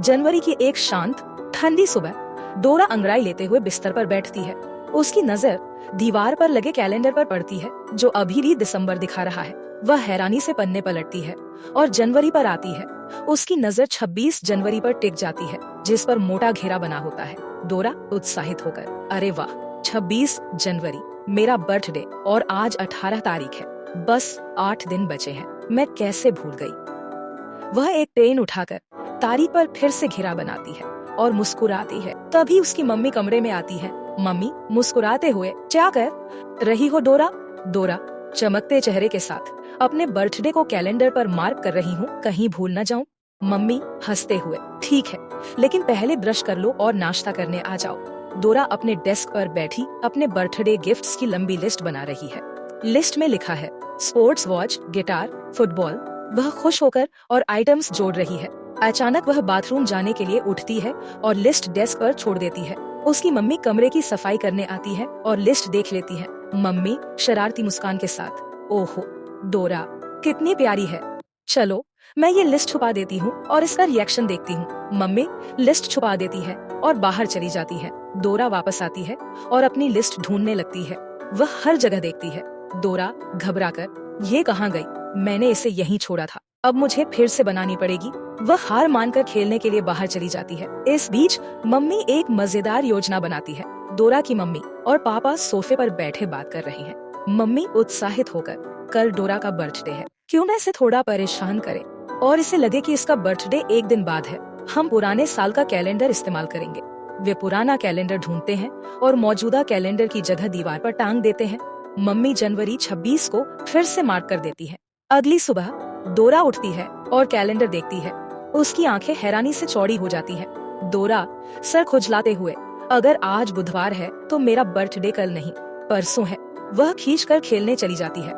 जनवरी की एक शांत ठंडी सुबह डोरा अंगड़ाई लेते हुए बिस्तर पर बैठती है। उसकी नजर दीवार पर लगे कैलेंडर पर पड़ती है जो अभी भी दिसंबर दिखा रहा है। वह हैरानी से पन्ने पलटती है और जनवरी पर आती है। उसकी नजर 26 जनवरी पर टिक जाती है जिस पर मोटा घेरा बना होता है। डोरा उत्साहित होकर, अरे वाह, 26 जनवरी मेरा बर्थडे और आज 18 तारीख है। बस 8 दिन बचे हैं, मैं कैसे भूल गई। वह एक पेन उठाकर तारीख पर फिर से घेरा बनाती है और मुस्कुराती है। तभी उसकी मम्मी कमरे में आती है। मम्मी मुस्कुराते हुए, क्या कर रही हो डोरा? डोरा चमकते चेहरे के साथ, अपने बर्थडे को कैलेंडर पर मार्क कर रही हूँ, कहीं भूल न जाऊँ। मम्मी हंसते हुए, ठीक है, लेकिन पहले ब्रश कर लो और नाश्ता करने आ जाओ। डोरा अपने डेस्क पर बैठी अपने बर्थडे गिफ्ट्स की लंबी लिस्ट बना रही है। लिस्ट में लिखा है स्पोर्ट्स वॉच, गिटार, फुटबॉल। वह खुश होकर और आइटम्स जोड़ रही है। अचानक वह बाथरूम जाने के लिए उठती है और लिस्ट डेस्क पर छोड़ देती है। उसकी मम्मी कमरे की सफाई करने आती है और लिस्ट देख लेती है। मम्मी शरारती मुस्कान के साथ, ओहो डोरा कितनी प्यारी है, चलो मैं ये लिस्ट छुपा देती हूँ और इसका रिएक्शन देखती हूँ। मम्मी लिस्ट छुपा देती है और बाहर चली जाती है। डोरा वापस आती है और अपनी लिस्ट ढूंढने लगती है। वह हर जगह देखती है। डोरा घबराकर, ये कहाँ गई? मैंने इसे यहीं छोड़ा था, अब मुझे फिर से बनानी पड़ेगी। वह हार मानकर खेलने के लिए बाहर चली जाती है। इस बीच मम्मी एक मजेदार योजना बनाती है। डोरा की मम्मी और पापा सोफे पर बैठे बात कर रहे हैं। मम्मी उत्साहित होकर, कल डोरा का बर्थडे है, क्यों ना इसे थोड़ा परेशान करें और इसे लगे कि इसका बर्थडे एक दिन बाद है। हम पुराने साल का कैलेंडर इस्तेमाल करेंगे। वे पुराना कैलेंडर ढूंढते हैं और मौजूदा कैलेंडर की जगह दीवार पर टांग देते हैं। मम्मी जनवरी 26 को फिर से मार्क कर देती है। अगली सुबह डोरा उठती है और कैलेंडर देखती है। उसकी आंखें हैरानी से चौड़ी हो जाती है। डोरा सर खुजलाते हुए, अगर आज बुधवार है तो मेरा बर्थडे कल नहीं परसों है। वह खींचकर खेलने चली जाती है।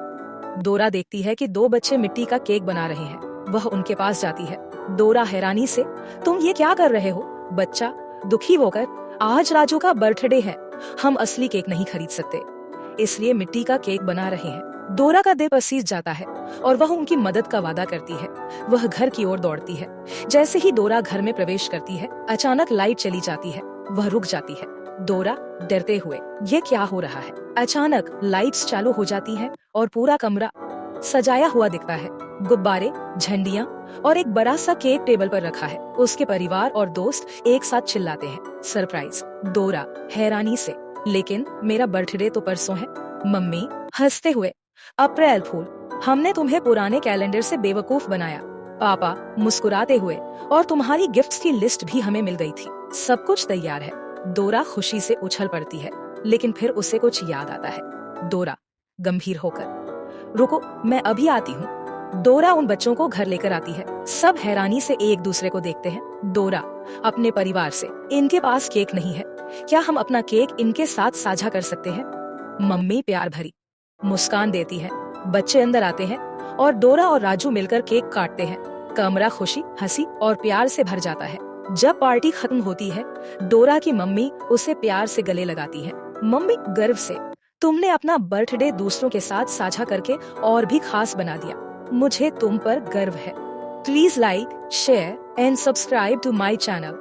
डोरा देखती है कि 2 बच्चे मिट्टी का केक बना रहे हैं। वह उनके पास जाती है। डोरा हैरानी से, तुम ये क्या कर रहे हो? बच्चा दुखी होकर, आज राजू का बर्थडे है, हम असली केक नहीं खरीद सकते, इसलिए मिट्टी का केक बना रहे हैं। डोरा का दिल पसीज जाता है और वह उनकी मदद का वादा करती है। वह घर की ओर दौड़ती है। जैसे ही डोरा घर में प्रवेश करती है, अचानक लाइट चली जाती है। वह रुक जाती है। डोरा डरते हुए, ये क्या हो रहा है? अचानक लाइट्स चालू हो जाती हैं और पूरा कमरा सजाया हुआ दिखता है। गुब्बारे, झंडियाँ और एक बड़ा सा केक टेबल पर रखा है। उसके परिवार और दोस्त एक साथ चिल्लाते हैं, सरप्राइज। डोरा हैरानी से, लेकिन मेरा बर्थडे तो परसों है। मम्मी हंसते हुए, अप्रैल फूल, हमने तुम्हें पुराने कैलेंडर से बेवकूफ बनाया। पापा मुस्कुराते हुए, और तुम्हारी गिफ्ट्स की लिस्ट भी हमें मिल गई थी, सब कुछ तैयार है। डोरा खुशी से उछल पड़ती है, लेकिन फिर उसे कुछ याद आता है। डोरा गंभीर होकर, रुको मैं अभी आती हूँ। डोरा उन बच्चों को घर लेकर आती है। सब हैरानी से एक दूसरे को देखते हैं। डोरा अपने परिवार से, इनके पास केक नहीं है, क्या हम अपना केक इनके साथ साझा कर सकते हैं? मम्मी प्यार भरी मुस्कान देती है। बच्चे अंदर आते हैं और डोरा और राजू मिलकर केक काटते हैं। कमरा खुशी, हंसी और प्यार से भर जाता है। जब पार्टी खत्म होती है, डोरा की मम्मी उसे प्यार से गले लगाती है। मम्मी गर्व से, तुमने अपना बर्थडे दूसरों के साथ साझा करके और भी खास बना दिया, मुझे तुम पर गर्व है। Please like, share and subscribe to my channel.